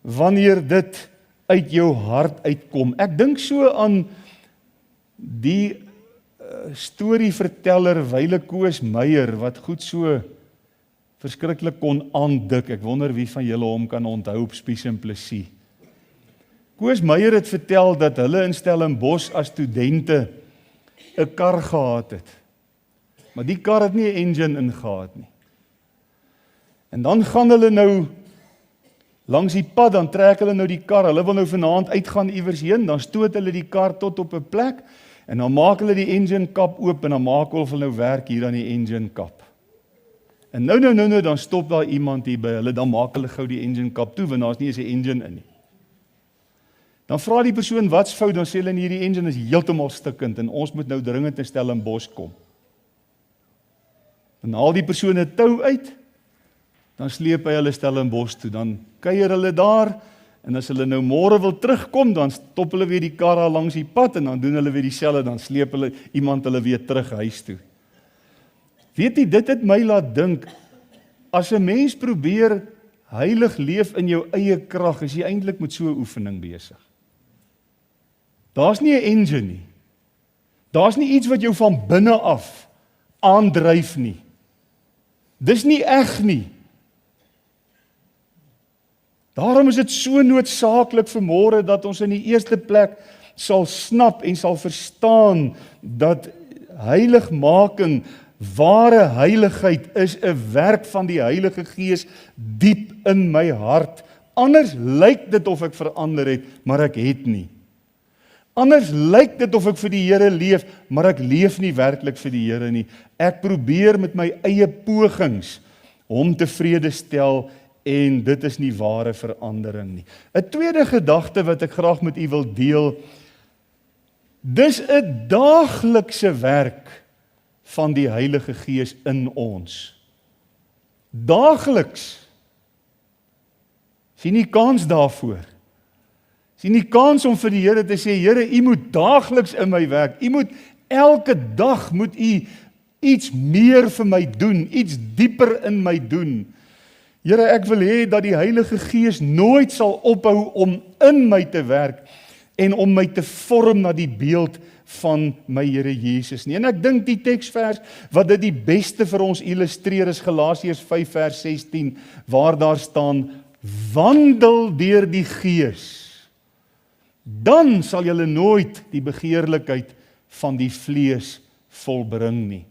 wanneer dit uit jou hart uitkom. Ek dink so aan die storieverteller Wyle Koos Meyer wat goed so verskriklik kon aandik. Ek wonder wie van julle hom kan onthou op Spies en Plessis. Koos Meyer het vertel dat hulle in Stellenbosch as studente 'n kar gehad het. Maar die kar het nie 'n engine ingehad nie. En dan gaan hulle nou langs die pad, dan trek hulle nou die kar. Hulle wil nou vanaand uitgaan iewers heen, dan stoot hulle die kar tot op 'n plek en dan maak hulle die engine kap oop en dan maak hulle nou werk hier aan die engine kap. En nou dan stop daar iemand hier by hulle, dan maak hulle gou die engine kap toe want daar's nie eens 'n engine in nie. Dan vra die persoon wat's fout, dan sê hulle hierdie engine is heeltemal stikkend en ons moet nou dringend in Stellenbosch kom. Dan haal die persoon 'n tou uit, dan sleep hy hulle Stellenbosch toe, dan kuier hulle daar en as hulle nou môre wil terugkom, dan stop hulle weer die kar daar langs die pad en dan doen hulle weer dieselfde, dan sleep hulle iemand hulle weer terug huis toe. Weet jy, dit het my laat dink, as 'n mens probeer heilig leef in jou eie krag, is jy eintlik met so 'n oefening besig. Daar's nie 'n engine nie. Daar's nie iets wat jou van binne af aandryf nie. Dis nie eg nie. Daarom is dit so noodsaaklik vanmôre dat ons in die eerste plek sal snap en sal verstaan dat heiligmaking, ware heiligheid is 'n werk van die Heilige Gees diep in my hart. Anders lyk dit of ek verander het, maar ek het nie. Anders lyk dit of ek vir die Here leef, maar ek leef nie werklik vir die Here nie. Ek probeer met my eie pogings hom tevrede stel en dit is nie ware verandering nie. 'n tweede gedagte wat ek graag met u wil deel, dis 'n daaglikse werk van die Heilige Gees in ons. Daagliks. Sien nie kans daarvoor. Sien nie kans om vir die Here te sê, Here, u moet daagliks in my werk. U moet elke dag moet u iets meer vir my doen, iets dieper in my doen. Here, ek wil hê dat die Heilige Gees nooit sal ophou om in my te werk en om my te vorm na die beeld van my Here Jesus nie. En ek dink die teksvers wat dit die beste vir ons illustreer is Galasiërs 5 vers 16, waar daar staan, wandel deur die Gees. Dan sal julle nooit die begeerlikheid van die vlees volbring nie.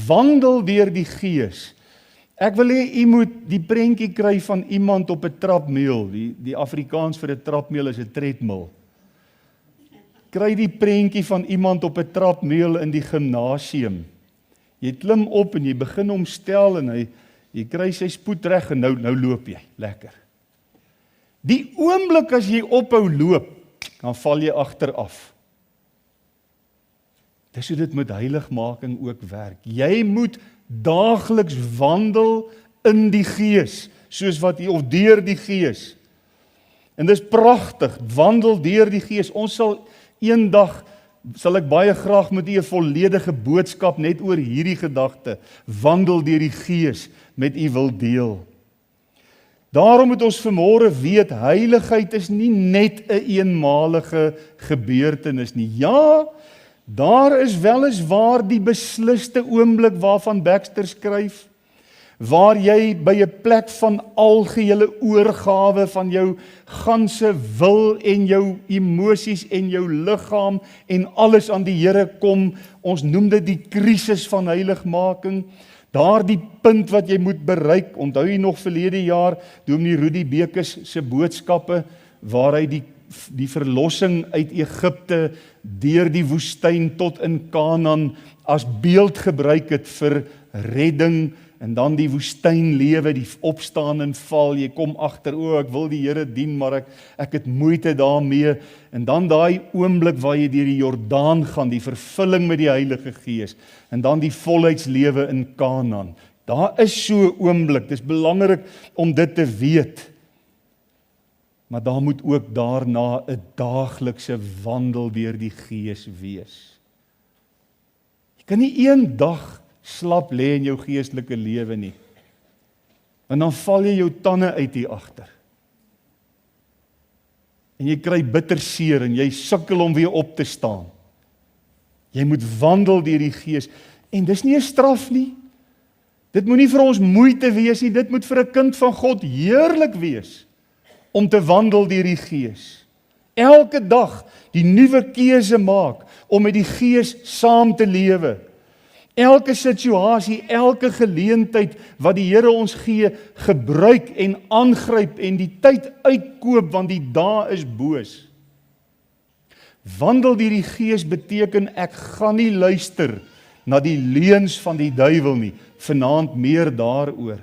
Wandel deur die Gees. Ek wil hê u moet die prentjie kry van iemand op 'n trapmeel. Die Afrikaans vir 'n trapmeel is 'n treadmill. Kry die prentjie van iemand op 'n trapmeel in die gimnasium. Jy klim op en jy begin hom stel en jy kry sy spoed reg en nou loop jy lekker. Die oomblik as jy ophou loop, dan val jy agteraf. Dis hoe dit met heiligmaking ook werk. Jy moet daagliks wandel in die Gees, soos wat jy, of deur die Gees. En dis pragtig, wandel deur die Gees. Ons sal eendag, sal ek baie graag met u 'n volledige boodskap net oor hierdie gedagte, wandel deur die Gees, met u wil deel. Daarom moet ons vanmôre weet, heiligheid is nie net 'n eenmalige gebeurtenis nie. Ja, daar is weliswaar die besliste oomblik waarvan Baxter skryf, waar jy by 'n plek van algehele oorgawe van jou ganse wil en jou emosies en jou liggaam en alles aan die Here kom. Ons noem dit die krisis van heiligmaking. Daardie punt wat jy moet bereik. Onthou jy nog verlede jaar Dominee Rudy Bekes se boodskappe waar hy die verlossing uit Egipte deur die woestyn tot in Kanaan as beeld gebruik het vir redding, en dan die woestynlewe, die opstaan en val, jy kom agter, ek wil die Here dien, maar ek het moeite daarmee, en dan daai oomblik waar jy deur die Jordaan gaan, die vervulling met die Heilige Gees, en dan die volheidslewe in Kanaan. Daar is so 'n oomblik, dis belangrik om dit te weet. Maar daar moet ook daarna 'n daaglikse wandel deur die Gees wees. Jy kan nie een dag slap lê in jou geestelike lewe nie. En dan val jy jou tande uit hier agter. En jy kry bitter seer en jy sukkel om weer op te staan. Jy moet wandel deur die Gees. En dis nie 'n straf nie. Dit moenie vir ons moeite wees nie, dit moet vir 'n kind van God heerlik wees om te wandel deur die Gees. Elke dag die nuwe keuse maak om met die Gees saam te lewe. Elke situasie, elke geleentheid wat die Here ons gee, gebruik en aangryp en die tyd uitkoop want die dae is boos. Wandel deur die Gees beteken ek gaan nie luister na die leuns van die duiwel nie. Vanaand meer daaroor.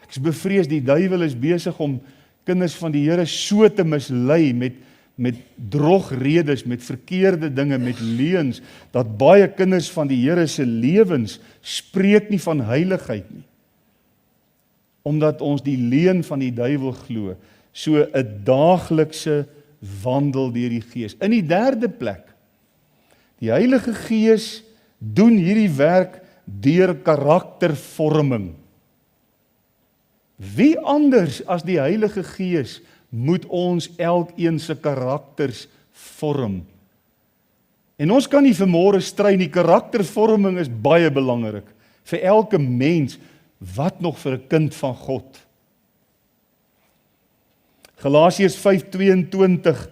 Ek is bevrees die duiwel is besig om kinders van die Here so te mislei met drogredes, met verkeerde dinge, met leuns, dat baie kinders van die Here se lewens spreek nie van heiligheid nie. Omdat ons die leuen van die duiwel glo, so 'n daaglikse wandel deur die Gees. In die derde plek, die Heilige Gees doen hierdie werk deur karaktervorming. Wie anders as die Heilige Gees moet ons elkeen se karakters vorm? En ons kan nie vanmôre stry nie, karaktervorming is baie belangrik vir elke mens, wat nog vir 'n kind van God. Galasiërs 5:22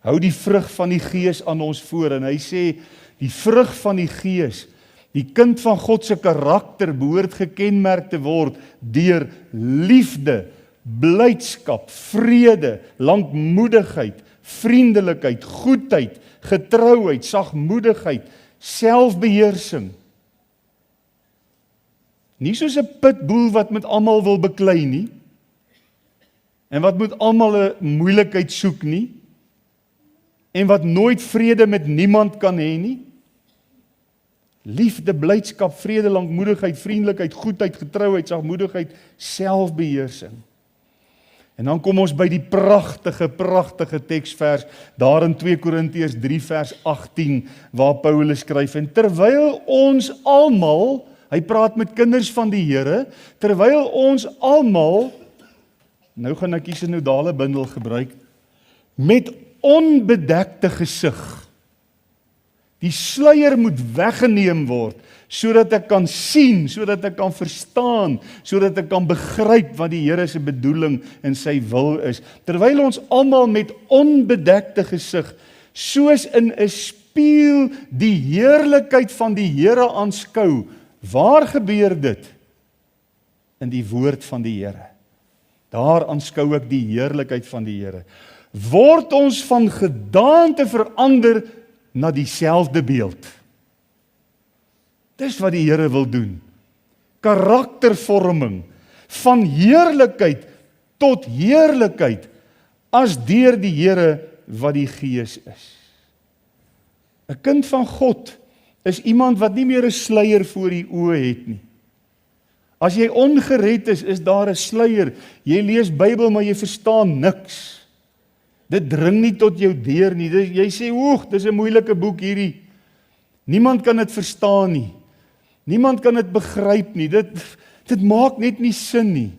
hou die vrug van die Gees aan ons voor en hy sê, die vrug van die Gees, die kind van God se karakter behoort gekenmerk te word deur liefde, blydskap, vrede, lankmoedigheid, vriendelikheid, goedheid, getrouheid, sagmoedigheid, selfbeheersing. Nie soos 'n pitboel wat met almal wil beklei nie, en wat met almal 'n moeilikheid soek nie, en wat nooit vrede met niemand kan hê nie. Liefde, blydskap, vrede, lankmoedigheid, vriendelikheid, goedheid, getrouheid, sagmoedigheid, selfbeheersing. En dan kom ons by die pragtige teksvers, daar in 2 Korintiërs 3 vers 18, waar Paulus skryf, en terwyl ons almal, hy praat met kinders van die Here, terwyl ons almal, nou gaan ek hier 'n sinodale bundel gebruik, met onbedekte gesig. Die sluier moet weggeneem word, sodat ek kan sien, sodat ek kan verstaan, sodat ek kan begryp wat die Here se bedoeling en sy wil is. Terwyl ons almal met onbedekte gesig, soos in 'n spieël die heerlikheid van die Here aanskou, waar gebeur dit? In die woord van die Here. Daar aanskou ek die heerlikheid van die Here. Word ons van gedaante verander na dieselfde beeld. Dis wat die Here wil doen. Karaktervorming van heerlikheid tot heerlikheid as deur die Here wat die Gees is. 'n Kind van God is iemand wat nie meer 'n sluier voor die oë het nie. As jy ongered is daar 'n sluier. Jy lees Bybel, maar jy verstaan niks. Dit dring nie tot jou deur nie. Jy sê, oeg, dis 'n moeilike boek hierdie. Niemand kan dit verstaan nie. Niemand kan dit begryp nie. Dit maak net nie sin nie.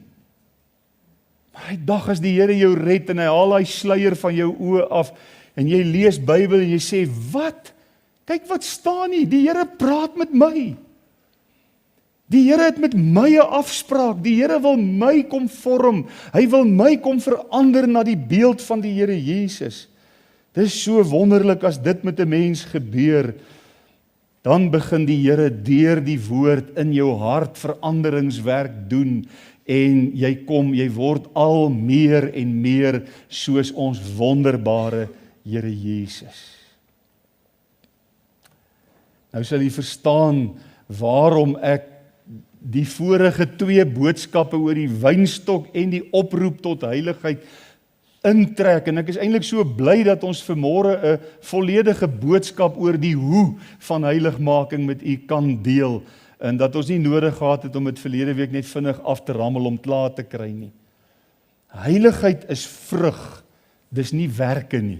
Maar die dag as die Here jou red en hy haal daai sluier van jou oë af en jy lees Bybel en jy sê, wat? Kyk wat staan hier. Die Here praat met my. Die Here het met my 'n afspraak. Die Here wil my kom vorm. Hy wil my kom verander na die beeld van die Here Jesus. Dis so wonderlik as dit met 'n mens gebeur. Dan begin die Here deur die woord in jou hart veranderingswerk doen en jy word al meer en meer soos ons wonderbare Here Jesus. Nou sal jy verstaan waarom ek die vorige 2 boodskappe oor die wynstok en die oproep tot heiligheid intrek, en ek is eintlik so bly dat ons vanmôre 'n volledige boodskap oor die hoe van heiligmaking met u kan deel, en dat ons nie nodig gehad het om dit verlede week net vinnig af te rammel om klaar te kry nie. Heiligheid is vrug, dis nie werke nie.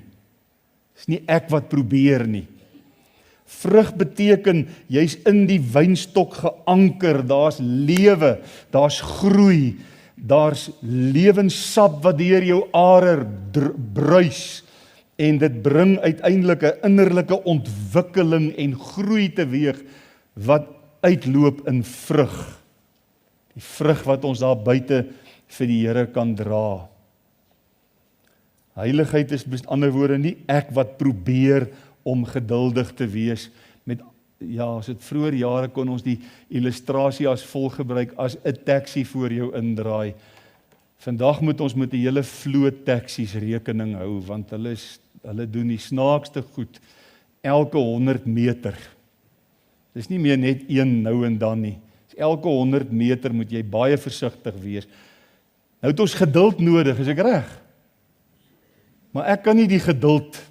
Dis nie ek wat probeer nie. Vrug beteken, jy's in die wynstok geanker, daar's lewe, daar's groei, daar's lewenssap wat deur jou are bruis, en dit bring uiteindelik 'n innerlike ontwikkeling en groei teweeg, wat uitloop in vrug. Die vrug wat ons daar buite vir die Here kan dra. Heiligheid is met ander woorde nie ek wat probeer om geduldig te wees met, as dit vroeër jare kon ons die illustrasie as volg gebruik, as 'n taxi voor jou indraai. Vandag moet ons met 'n hele vloot taksies rekening hou, want hulle doen die snaakste goed elke 100 meter. Dis nie meer net een nou en dan nie. Elke 100 meter moet jy baie versigtig wees. Nou het ons geduld nodig, is ek reg? Maar ek kan nie die geduld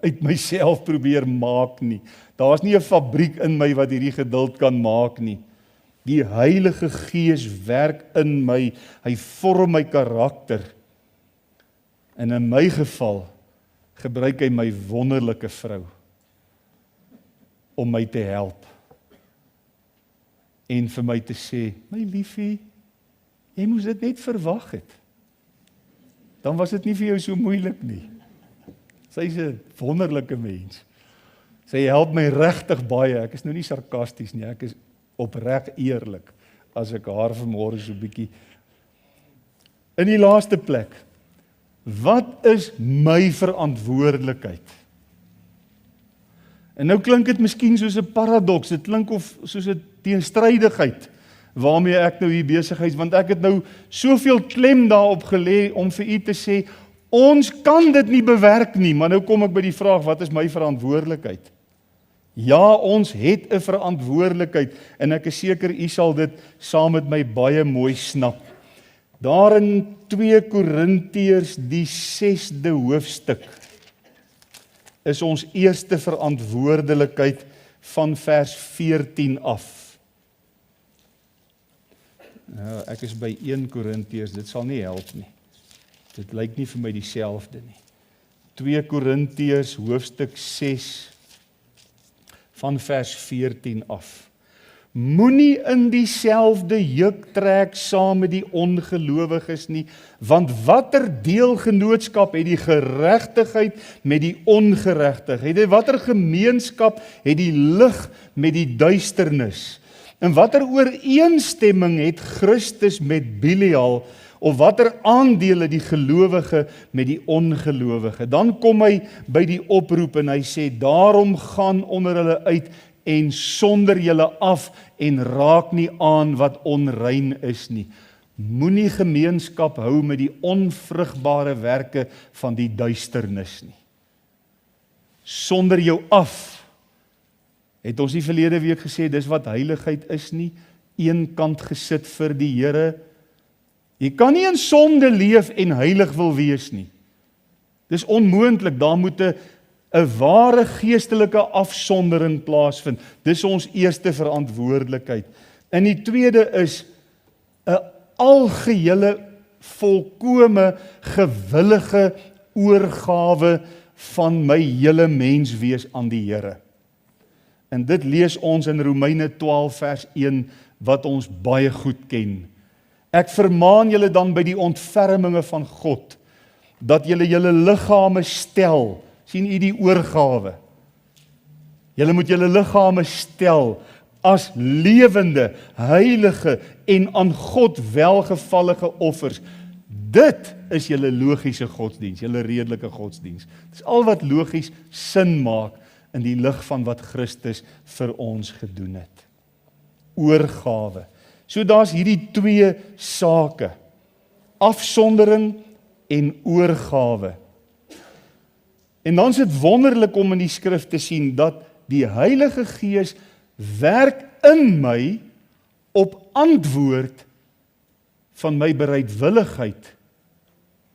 uit myself probeer maak nie. Daar's nie 'n fabriek in my wat hierdie geduld kan maak nie. Die Heilige Gees werk in my, hy vorm my karakter. En in my geval gebruik hy my wonderlike vrou om my te help. En vir my te sê, my liefie, jy moes dit net verwag het. Dan was dit nie vir jou so moeilik nie. Sy's 'n wonderlike mens. Sy help my regtig baie. Ek is nou nie sarkasties nie, ek is opreg eerlik as ek haar vanmôre so bietjie. In die laaste plek, wat is my verantwoordelikheid? En nou klink dit miskien soos 'n paradoks, dit klink of soos 'n teenstrydigheid waarmee ek nou hier besig is, want ek het nou soveel klem daarop gelê om vir u te sê, ons kan dit nie bewerk nie, maar nou kom ek by die vraag, wat is my verantwoordelikheid? Ja, ons het 'n verantwoordelikheid, en ek is seker u sal dit saam met my baie mooi snap. Daar in 2 Korintiërs, die 6de hoofstuk, is ons eerste verantwoordelikheid van vers 14 af. Nou, ek is by 1 Korintiërs, dit sal nie help nie. Dit lyk nie vir my dieselfde nie. 2 Korintiërs hoofstuk 6 van vers 14 af. Moenie in dieselfde juk trek saam met die ongelowiges nie, want watter deelgenootskap het die geregtigheid met die ongeregtigheid? Watter gemeenskap het die lig met die duisternis? En watter ooreenstemming het Christus met Belial, of watter aandele die gelowige met die ongelowige? Dan kom hy by die oproep en hy sê, daarom gaan onder hulle uit en sonder julle af en raak nie aan wat onrein is nie. Moenie gemeenskap hou met die onvrugbare werke van die duisternis nie. Sonder jou af, het ons nie verlede week gesê, dis wat heiligheid is nie, een kant gesit vir die Here. Jy kan nie in sonde leef en heilig wil wees nie. Dis onmoontlik, daar moet 'n ware geestelike afsondering plaasvind. Dis ons eerste verantwoordelikheid. En die tweede is 'n algehele, volkome, gewillige oorgawe van my hele menswees aan die Here. En dit lees ons in Romeine 12 vers 1, wat ons baie goed ken. Ek vermaan julle dan by die ontferminge van God, dat julle julle liggame stel, sien u die oorgawe, julle moet julle liggame stel, as lewende, heilige en aan God welgevallige offers. Dit is julle logiese godsdiens, julle redelike godsdiens. Dit is al wat logies sin maak in die lig van wat Christus vir ons gedoen het. Oorgawe. So daar's hierdie 2 sake, afsondering en oorgawe. En dan is dit wonderlik om in die skrif te sien dat die Heilige Gees werk in my op antwoord van my bereidwilligheid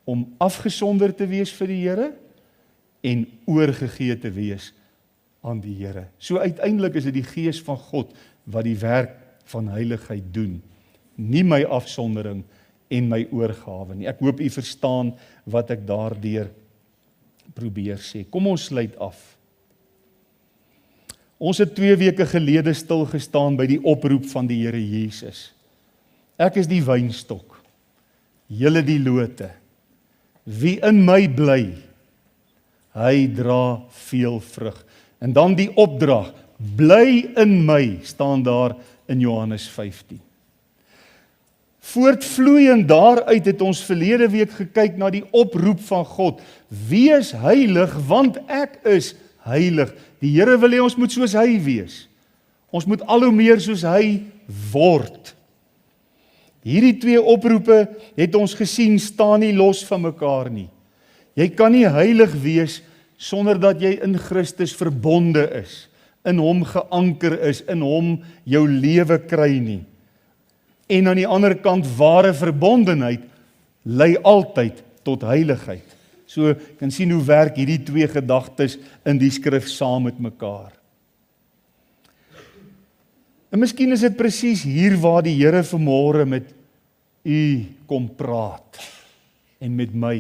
om afgesonder te wees vir die Here en oorgegee te wees aan die Here. So uiteindelik is dit die Gees van God wat die werk van heiligheid doen, nie my afsondering en my oorgawe nie. Ek hoop u verstaan wat ek daardeur probeer sê. Kom ons sluit af. Ons het 2 weke gelede stil gestaan by die oproep van die Here Jesus. Ek is die wynstok, julle die lote. Wie in my bly, hy dra veel vrug. En dan die opdrag, bly in my, staan daar in Johannes 15. Voortvloeiend daaruit het ons verlede week gekyk na die oproep van God. Wees heilig, want ek is heilig. Die Here wil hê ons moet soos hy wees. Ons moet al hoe meer soos hy word. Hierdie 2 oproepe het ons gesien staan nie los van mekaar nie. Jy kan nie heilig wees sonder dat jy in Christus verbonde is, in hom geanker is, in hom jou lewe kry nie. En aan die ander kant, ware verbondenheid lei altyd tot heiligheid. So kan sien hoe werk hierdie 2 gedagtes in die skrif saam met mekaar. En miskien is dit presies hier waar die Here vanmôre met u kom praat en met my.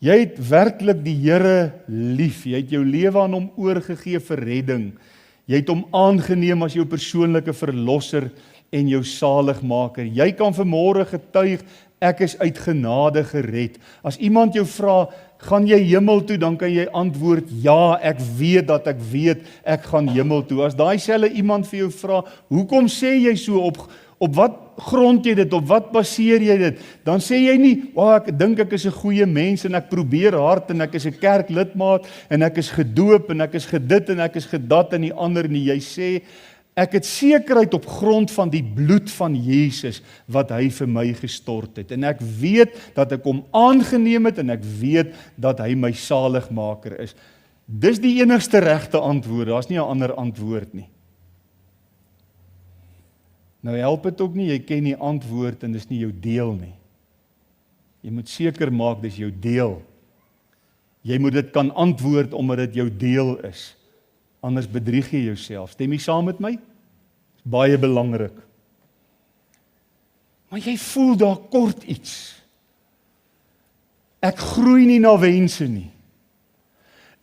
Jy het werklik die Here lief, jy het jou lewe aan hom oorgegee vir redding. Jy het hom aangeneem as jou persoonlike verlosser en jou saligmaker. Jy kan vanmôre getuig, ek is uit genade gered. As iemand jou vra, gaan jy hemel toe, dan kan jy antwoord, ja, ek weet dat ek weet, ek gaan hemel toe. As daai selfe iemand vir jou vra, hoekom sê jy so, op wat grond jy dit, op wat baseer jy dit, dan sê jy nie, ek dink ek is 'n goeie mens, en ek probeer hard, en ek is 'n kerklidmaat, en ek is gedoop, en ek is gedit, en ek is gedat, en die ander nie. Jy sê, ek het sekerheid op grond van die bloed van Jesus, wat hy vir my gestort het, en ek weet dat ek hom aangeneem het, en ek weet dat hy my saligmaker is. Dis die enigste regte antwoord, daar's nie 'n ander antwoord nie. Nou help dit ook nie, jy ken die antwoord en dis nie jou deel nie. Jy moet seker maak dis jou deel. Jy moet dit kan antwoord omdat dit jou deel is. Anders bedrieg jy jouself. Stem jy saam met my? Dis baie belangrik. Maar jy voel daar kort iets. Ek groei nie na wense nie.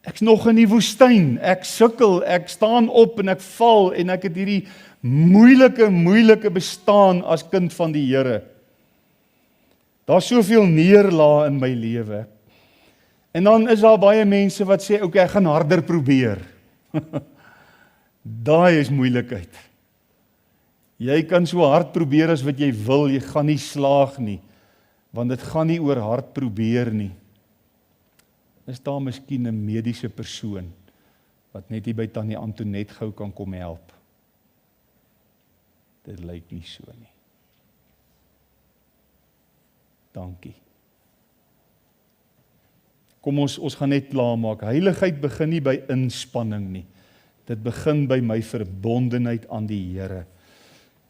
Ek's nog in die woestyn, ek sukkel, ek staan op en ek val en ek het hierdie moeilike bestaan as kind van die Here. Daar's soveel neerlae in my lewe. En dan is daar baie mense wat sê, ek gaan harder probeer. Daai is moeilikheid. Jy kan so hard probeer as wat jy wil, jy gaan nie slaag nie, want dit gaan nie oor hard probeer nie. Is daar miskien 'n mediese persoon wat net hier by Tannie Antonet gou kan kom help? Dit lyk nie so nie. Dankie. Kom ons gaan net klaar maak. Heiligheid begin nie by inspanning nie. Dit begin by my verbondenheid aan die Here.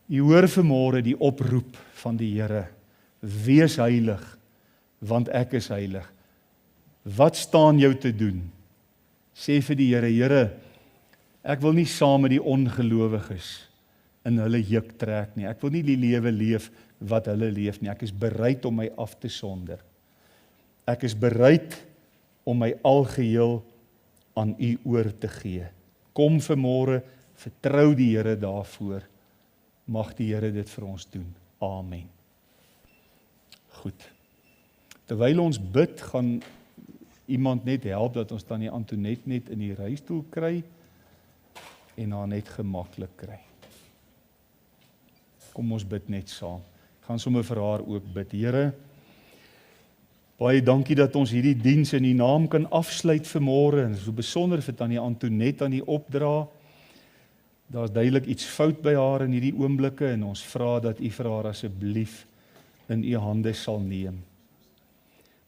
U hoor vanmôre die oproep van die Here. Wees heilig, want ek is heilig. Wat staan jou te doen? Sê vir die Here, Here, ek wil nie saam met die ongelowiges in hulle juk trek nie. Ek wil nie die lewe leef wat hulle leef nie. Ek is bereid om my af te sonder. Ek is bereid om my algeheel aan U oor te gee. Kom vanmôre, vertrou die Here daarvoor. Mag die Here dit vir ons doen. Amen. Goed. Terwyl ons bid, gaan iemand net help dat ons Tannie Antonet net in die reistool kry en haar net gemaklik kry. Kom ons bid net saam. Ek gaan sommer vir haar ook bid. Here, baie dankie dat ons hierdie diens in U naam kan afsluit vanmôre en so besonder vir Tannie Antonet aan die opdra. Daar's duidelik iets fout by haar in hierdie oomblikke en ons vra dat U vir haar asseblief in U hande sal neem.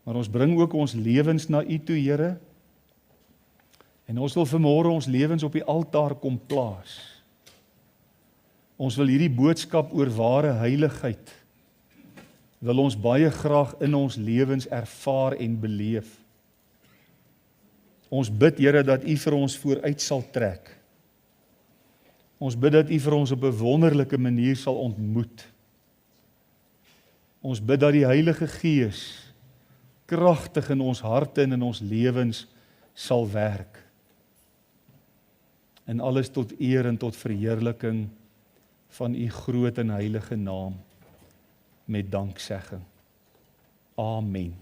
Maar ons bring ook ons lewens na U toe, Here. En ons wil vanmôre ons lewens op die altaar kom plaas. Ons wil hierdie boodskap oor ware heiligheid, wil ons baie graag in ons lewens ervaar en beleef. Ons bid, Here, dat U vir ons vooruit sal trek. Ons bid dat U vir ons op 'n wonderlike manier sal ontmoet. Ons bid dat die Heilige Gees kragtig in ons harte en in ons lewens sal werk. En alles tot eer en tot verheerliking van U groot en heilige naam met danksegging. Amen.